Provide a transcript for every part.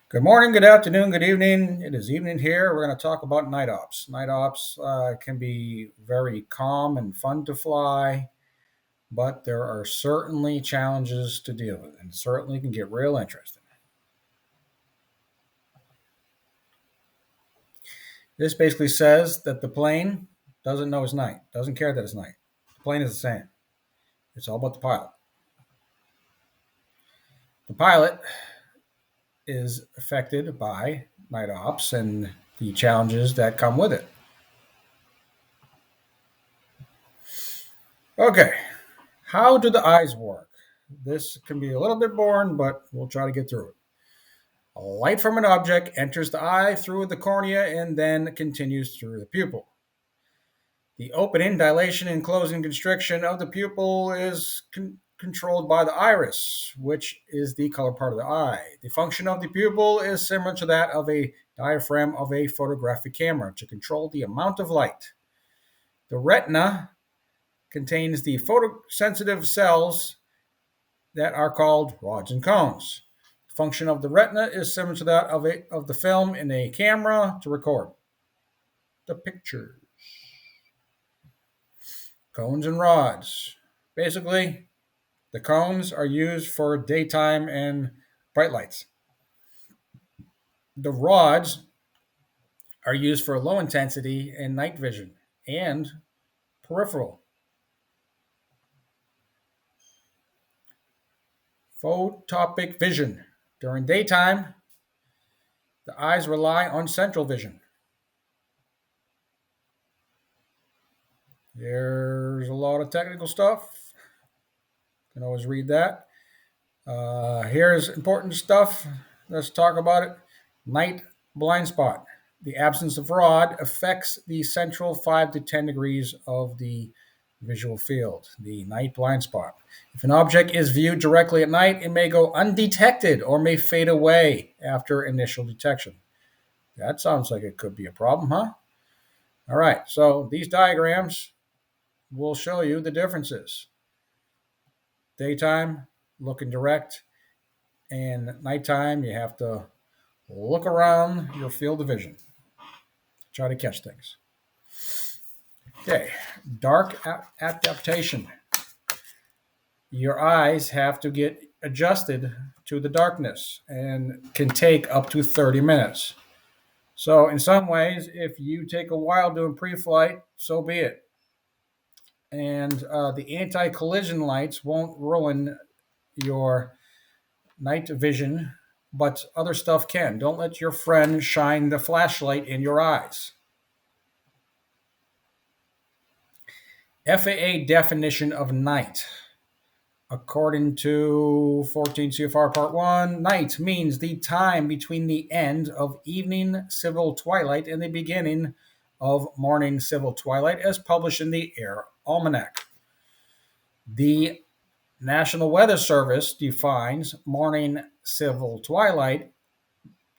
Good morning, good afternoon, good evening. It is evening here. We're going to talk about night ops. Night ops can be very calm and fun to fly, but there are certainly challenges to deal with and certainly can get real interesting. This basically says that the plane doesn't know it's night, doesn't care that it's night. The plane is the same. It's all about the pilot. The pilot is affected by night ops and the challenges that come with it. Okay, how do the eyes work? This can be a little bit boring, but we'll try to get through it. A light from an object enters the eye through the cornea and then continues through the pupil. The opening, dilation, and closing constriction of the pupil is controlled by the iris, which is the color part of the eye. The function of the pupil is similar to that of a diaphragm of a photographic camera to control the amount of light. The retina contains the photosensitive cells that are called rods and cones. The function of the retina is similar to that of the film in a camera to record the picture. Cones and rods. Basically, the cones are used for daytime and bright lights. The rods are used for low intensity and night vision and peripheral. Photopic vision. During daytime, the eyes rely on central vision. There's a lot of technical stuff. You can always read that. Here's important stuff. Let's talk about it. Night blind spot. The absence of rod affects the central 5 to 10 degrees of the visual field, the night blind spot. If an object is viewed directly at night, it may go undetected or may fade away after initial detection. That sounds like it could be a problem, huh? All right, so these diagrams will show you the differences. Daytime, looking direct, and nighttime, you have to look around your field of vision. Try to catch things. Okay, dark adaptation. Your eyes have to get adjusted to the darkness and can take up to 30 minutes. So, in some ways, if you take a while doing pre flight, so be it. And the anti collision lights won't ruin your night vision, but other stuff can. Don't let your friend shine the flashlight in your eyes. FAA definition of night. According to 14 CFR Part 1, night means the time between the end of evening civil twilight and the beginning of morning civil twilight, as published in the Air Almanac. The National Weather Service defines morning civil twilight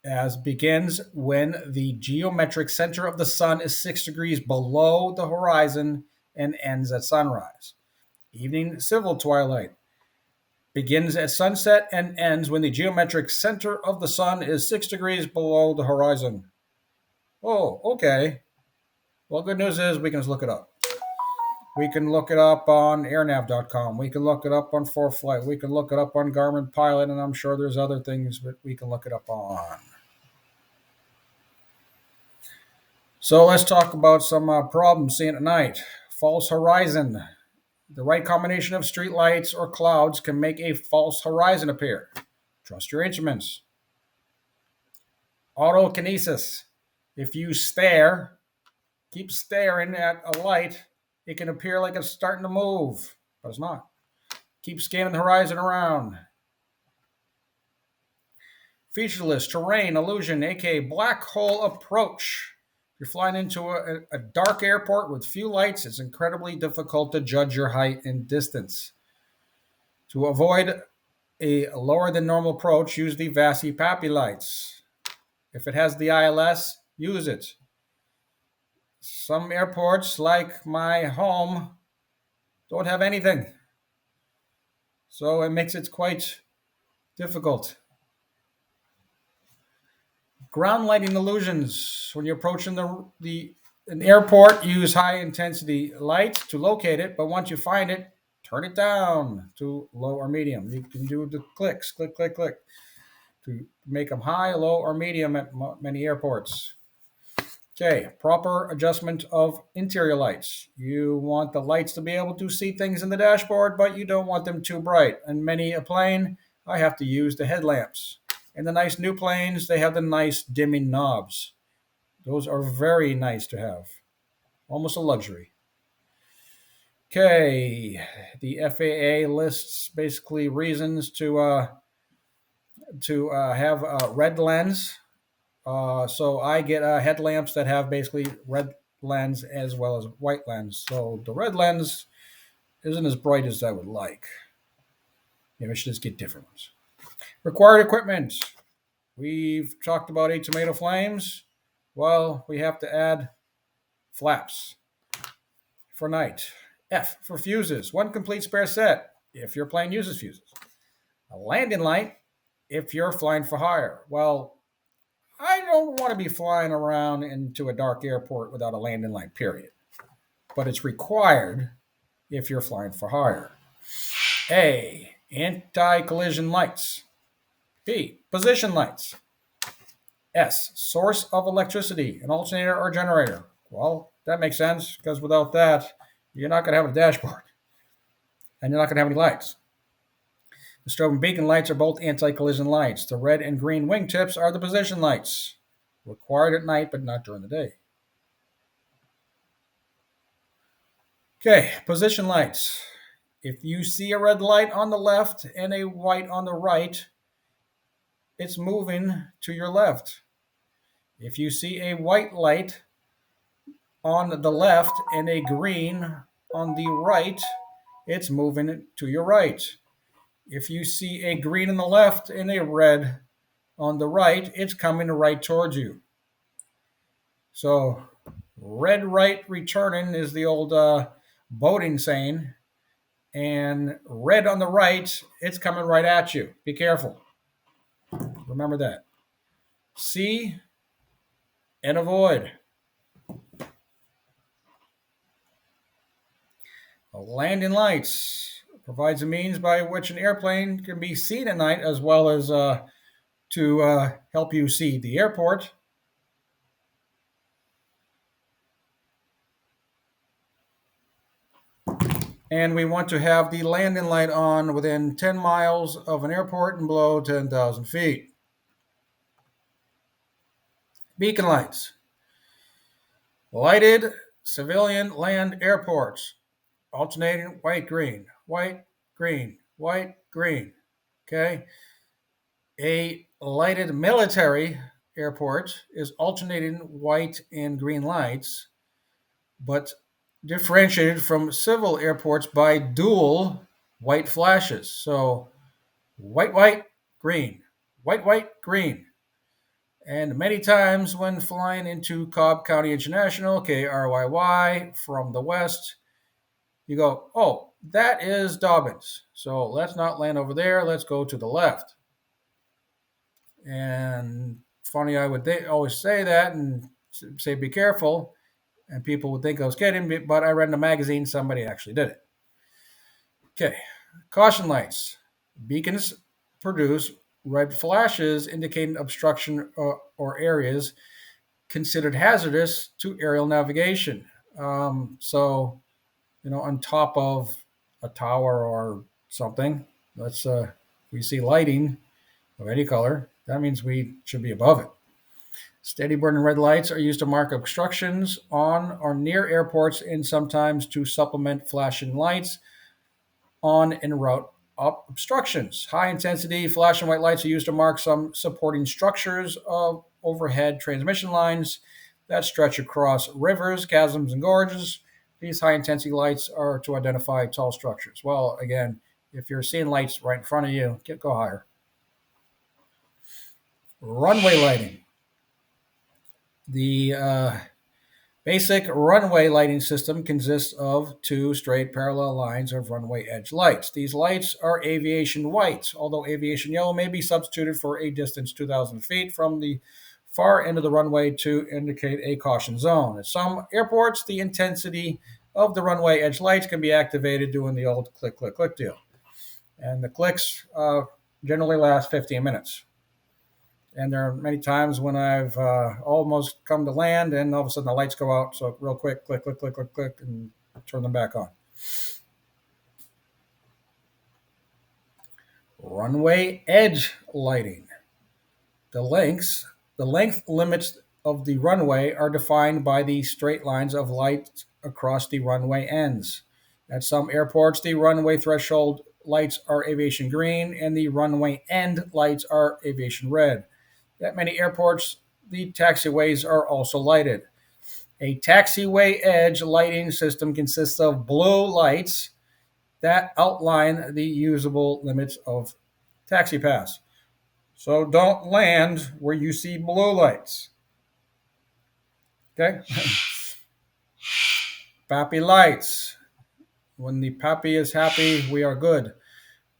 as begins when the geometric center of the sun is 6 degrees below the horizon and ends at sunrise. Evening civil twilight begins at sunset and ends when the geometric center of the sun is 6 degrees below the horizon. Oh, okay. Well, good news is we can just look it up. We can look it up on airnav.com. We can look it up on ForeFlight. We can look it up on Garmin Pilot, and I'm sure there's other things that we can look it up on. So let's talk about some problems seeing at night. False horizon. The right combination of street lights or clouds can make a false horizon appear. Trust your instruments. Autokinesis. If you stare, keep staring at a light, it can appear like it's starting to move, but it's not. Keep scanning the horizon around. Featureless terrain illusion, aka black hole approach. If you're flying into a dark airport with few lights, it's incredibly difficult to judge your height and distance. To avoid a lower than normal approach, use the Vasi-Papi lights. If it has the ILS, use it. Some airports, like my home, don't have anything. So it makes it quite difficult. Ground lighting illusions. When you're approaching an airport, use high intensity lights to locate it, but once you find it, turn it down to low or medium. You can do the clicks, click, click, click, to make them high, low, or medium at many airports. Okay, proper adjustment of interior lights. You want the lights to be able to see things in the dashboard, but you don't want them too bright. In many a plane, I have to use the headlamps. In the nice new planes, they have the nice dimming knobs. Those are very nice to have, almost a luxury. Okay, the FAA lists basically reasons to have a red lens. So I get headlamps that have basically red lens as well as white lens. So the red lens isn't as bright as I would like. Maybe I should just get different ones. Required equipment. We've talked about 8 tomato flames. Well, we have to add flaps for night. F for fuses. 1 complete spare set if your plane uses fuses. A landing light if you're flying for hire. Well, I don't want to be flying around into a dark airport without a landing light, period. But it's required if you're flying for hire. A, anti-collision lights. B, position lights. S, source of electricity, an alternator or generator. Well, that makes sense because without that, you're not going to have a dashboard and you're not going to have any lights. The strobe and beacon lights are both anti-collision lights. The red and green wingtips are the position lights. Required at night, but not during the day. Okay, position lights. If you see a red light on the left and a white on the right, it's moving to your left. If you see a white light on the left and a green on the right, it's moving to your right. If you see a green on the left and a red on the right, it's coming right towards you. So red right returning is the old boating saying, and red on the right, it's coming right at you. Be careful. Remember that. See and avoid. Landing lights provides a means by which an airplane can be seen at night as well as to help you see the airport. And we want to have the landing light on within 10 miles of an airport and below 10,000 feet. Beacon lights. Lighted civilian land airports. Alternating white, green, white, green, white, green. Okay. A lighted military airport is alternating white and green lights, but differentiated from civil airports by dual white flashes. So white, white, green, white, white, green. And many times when flying into Cobb County International, KRYY, from the west, you go, oh, that is Dobbins. So let's not land over there. Let's go to the left. And funny, I would always say that and say, be careful. And people would think I was kidding, but I read in a magazine somebody actually did it. Okay, caution lights. Beacons produce red flashes indicating obstruction or areas considered hazardous to aerial navigation. So, on top of a tower or something, we see lighting of any color, that means we should be above it. Steady burning red lights are used to mark obstructions on or near airports and sometimes to supplement flashing lights on en route obstructions. High intensity flashing white lights are used to mark some supporting structures of overhead transmission lines that stretch across rivers, chasms, and gorges. These high intensity lights are to identify tall structures. Well, again, if you're seeing lights right in front of you, go higher. Runway lighting. The basic runway lighting system consists of 2 straight parallel lines of runway edge lights. These lights are aviation white, although aviation yellow may be substituted for a distance 2,000 feet from the far end of the runway to indicate a caution zone. At some airports, the intensity of the runway edge lights can be activated doing the old click, click, click deal. And the clicks generally last 15 minutes. And there are many times when I've almost come to land and all of a sudden the lights go out. So real quick, click, click, click, click, click, and turn them back on. Runway edge lighting. The length limits of the runway are defined by the straight lines of light across the runway ends. At some airports, the runway threshold lights are aviation green and the runway end lights are aviation red. At many airports, the taxiways are also lighted. A taxiway edge lighting system consists of blue lights that outline the usable limits of taxi pass. So don't land where you see blue lights. Okay? Pappy lights. When the pappy is happy, we are good.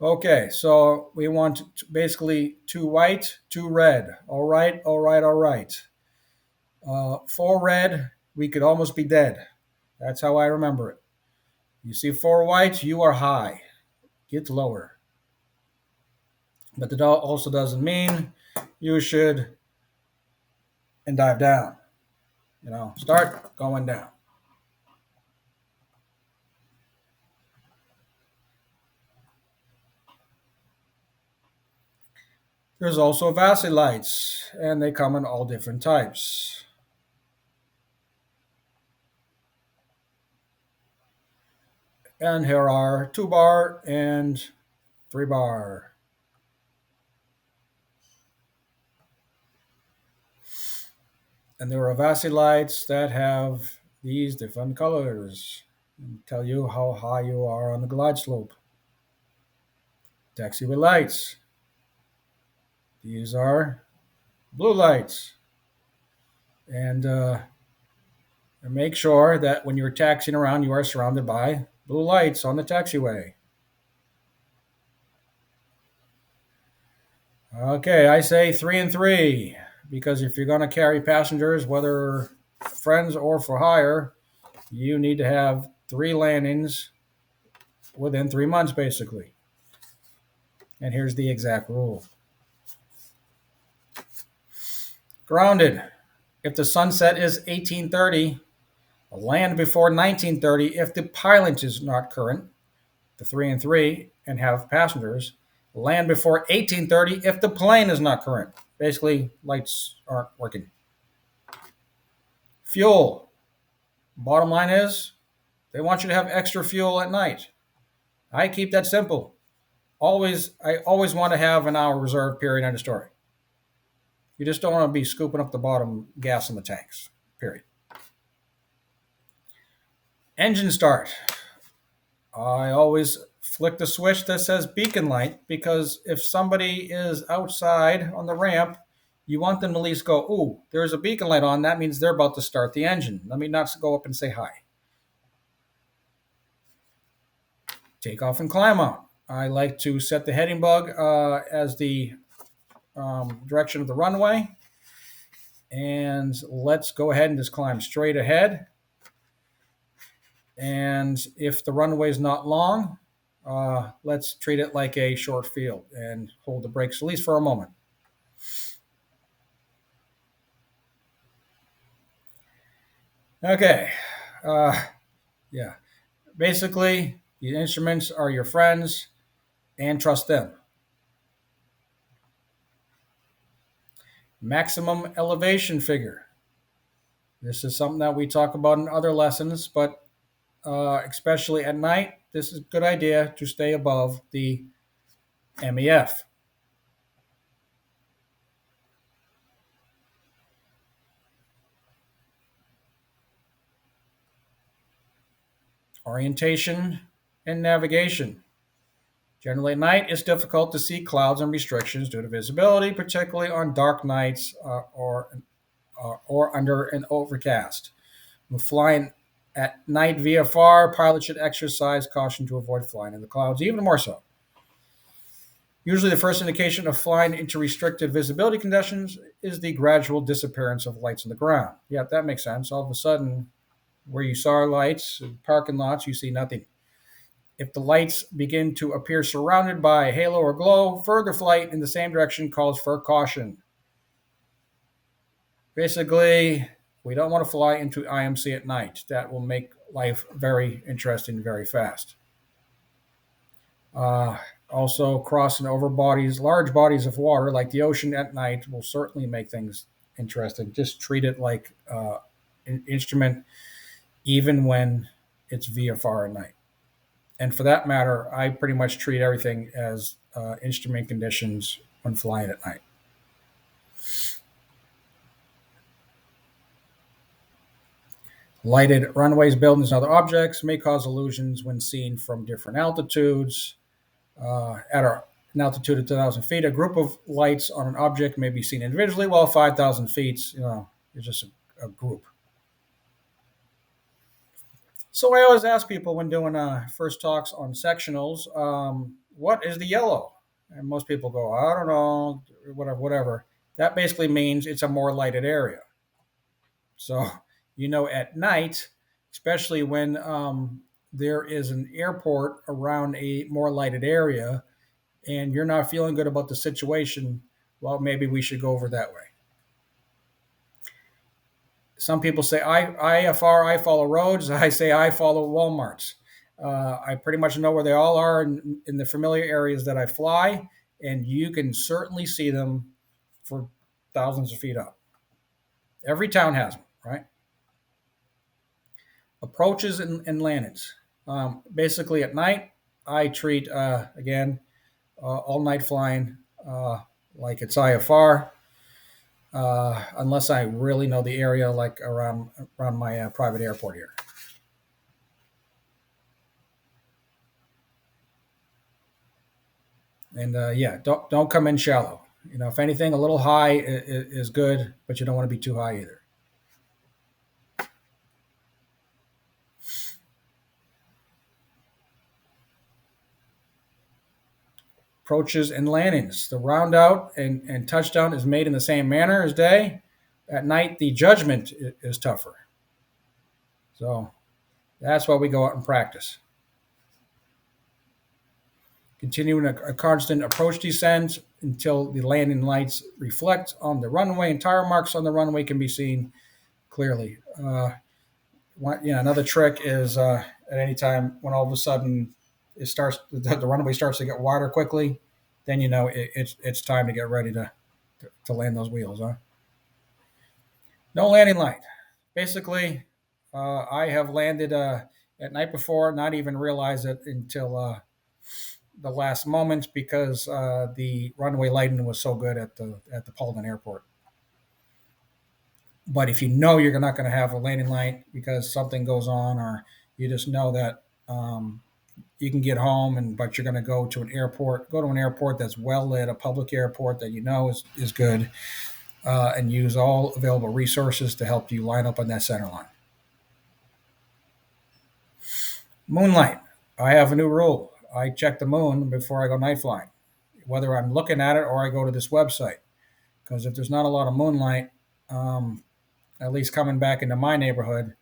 Okay, so we want basically 2 white, 2 red. All right, all right, all right. 4 red, we could almost be dead. That's how I remember it. You see 4 white, you are high. Get lower. But that also doesn't mean you should and dive down. Start going down. There's also VASI lights, and they come in all different types. And here are 2 bar and 3 bar. And there are VASI lights that have these different colors and tell you how high you are on the glide slope. Taxiway lights. These are blue lights. And make sure that when you're taxiing around, you are surrounded by blue lights on the taxiway. Okay, I say 3 and 3 because if you're going to carry passengers, whether friends or for hire, you need to have 3 landings within 3 months, basically. And here's the exact rule. Grounded. If the sunset is 1830, land before 1930 if the pilot is not current, the 3 and 3, and have passengers. Land before 1830 if the plane is not current. Basically, lights aren't working. Fuel. Bottom line is, they want you to have extra fuel at night. I keep that simple. I always want to have an hour reserve, period, end of story. You just don't want to be scooping up the bottom gas in the tanks, period. Engine start. I always flick the switch that says beacon light because if somebody is outside on the ramp, you want them to at least go, ooh, there's a beacon light on. That means they're about to start the engine. Let me not go up and say hi. Take off and climb out. I like to set the heading bug as the direction of the runway. And let's go ahead and just climb straight ahead. And if the runway is not long, let's treat it like a short field and hold the brakes at least for a moment. Okay. Yeah. Basically, the instruments are your friends and trust them. Maximum elevation figure. This is something that we talk about in other lessons, but especially at night, this is a good idea to stay above the MEF. Orientation and navigation. Generally at night, it's difficult to see clouds and restrictions due to visibility, particularly on dark nights or under an overcast. When flying at night VFR, pilots should exercise caution to avoid flying in the clouds, even more so. Usually, the first indication of flying into restricted visibility conditions is the gradual disappearance of lights on the ground. Yeah, that makes sense. All of a sudden, where you saw lights, parking lots, you see nothing. If the lights begin to appear surrounded by a halo or glow, further flight in the same direction calls for caution. Basically, we don't want to fly into IMC at night. That will make life very interesting very fast. Uh, Also, crossing over large bodies of water like the ocean at night will certainly make things interesting. Just treat it like an instrument, even when it's VFR at night. And for that matter, I pretty much treat everything as instrument conditions when flying at night. Lighted runways, buildings, and other objects may cause illusions when seen from different altitudes. At an altitude of 2,000 feet, a group of lights on an object may be seen individually, while 5,000 feet, is just a group. So I always ask people when doing first talks on sectionals, what is the yellow? And most people go, I don't know, whatever. That basically means it's a more lighted area. So, at night, especially when there is an airport around a more lighted area and you're not feeling good about the situation, well, maybe we should go over that way. Some people say IFR, I follow roads. I say I follow Walmarts. I pretty much know where they all are in the familiar areas that I fly, and you can certainly see them for thousands of feet up. Every town has them, right? Approaches and landings. Basically, at night, I treat, again, all night flying like it's IFR, unless I really know the area, like around my private airport here. And yeah, don't come in shallow. If anything, a little high is good, but you don't want to be too high either. Approaches and landings. The round out and touchdown is made in the same manner as day. At night, the judgment is tougher. So that's why we go out and practice. Continuing a constant approach descent until the landing lights reflect on the runway and tire marks on the runway can be seen clearly. Another trick is at any time when all of a sudden the runway starts to get wider quickly, then it's time to get ready to land those wheels. No landing light. Basically, I have landed at night before, not even realize it until the last moment because the runway lighting was so good at the Paulden Airport. But if you know you're not going to have a landing light because something goes on, or you just know that you can get home, but you're going to go to an airport that's well lit, a public airport that is good, and use all available resources to help you line up on that center line. Moonlight. I have a new rule. I check the moon before I go night flying, whether I'm looking at it or I go to this website. Because if there's not a lot of moonlight, at least coming back into my neighborhood,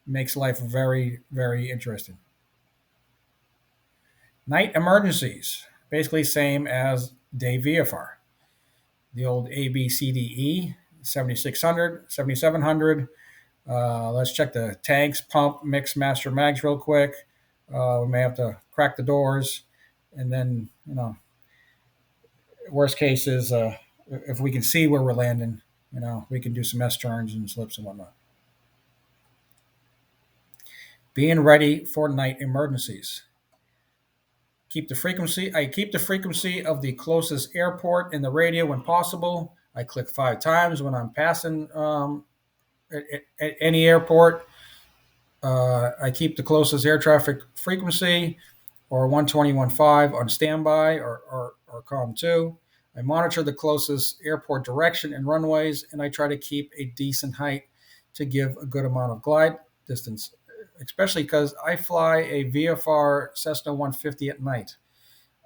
makes life very, very interesting. Night emergencies, basically same as day VFR. The old ABCDE, 7600, 7700. Let's check the tanks, pump, mix, master mags real quick. We may have to crack the doors. And then, worst case is if we can see where we're landing, we can do some S turns and slips and whatnot. Being ready for night emergencies. I keep the frequency of the closest airport in the radio when possible. I click 5 times when I'm passing at any airport. I keep the closest air traffic frequency or 121.5 on standby or COM2. I monitor the closest airport direction and runways, and I try to keep a decent height to give a good amount of glide distance, especially because I fly a VFR Cessna 150 at night.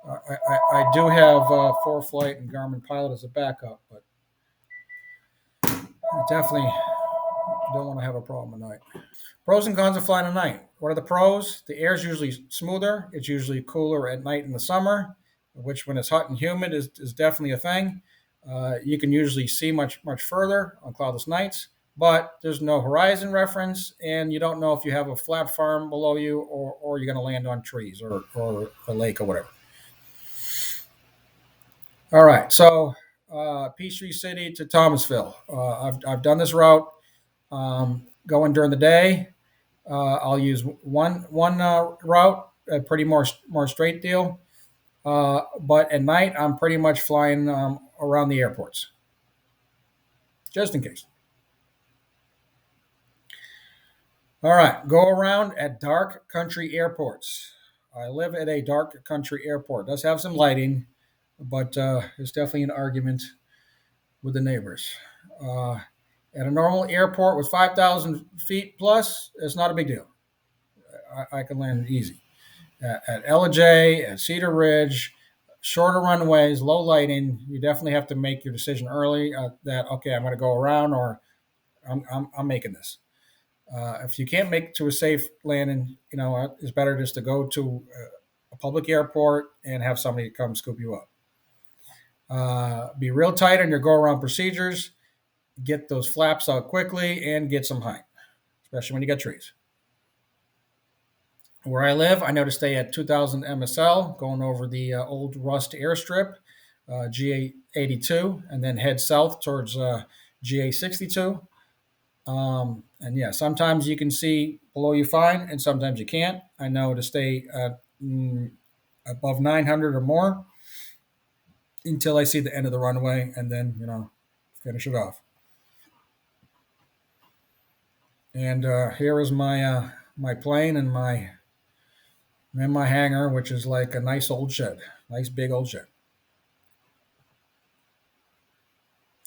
I do have ForeFlight and Garmin Pilot as a backup, but I definitely don't want to have a problem at night. Pros and cons of flying at night. What are the pros? The air is usually smoother. It's usually cooler at night in the summer, which when it's hot and humid is definitely a thing. You can usually see much further on cloudless nights, but there's no horizon reference, and you don't know if you have a flat farm below you or you're going to land on trees or a lake or whatever. All right, so Peachtree City to Thomasville. I've done this route going during the day. I'll use one route, a pretty more straight deal. But at night, I'm pretty much flying around the airports, just in case. All right, go around at dark country airports. I live at a dark country airport. It does have some lighting, but there's definitely an argument with the neighbors. Uh, at a normal airport with 5,000 feet plus, it's not a big deal. I can land easy. At LJ, at Cedar Ridge, shorter runways, low lighting, you definitely have to make your decision early that, okay, I'm going to go around or I'm making this. If you can't make it to a safe landing, it's better just to go to a public airport and have somebody come scoop you up. Be real tight on your go around procedures. Get those flaps out quickly and get some height, especially when you got trees. Where I live, I know to stay at 2000 MSL, going over the old Rust airstrip, GA82, and then head south towards GA62. And yeah, sometimes you can see below you fine, and sometimes you can't. I know to stay above 900 or more until I see the end of the runway, and then finish it off. And here is my plane and my hangar, which is like a nice old shed, nice big old shed.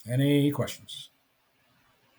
Any questions?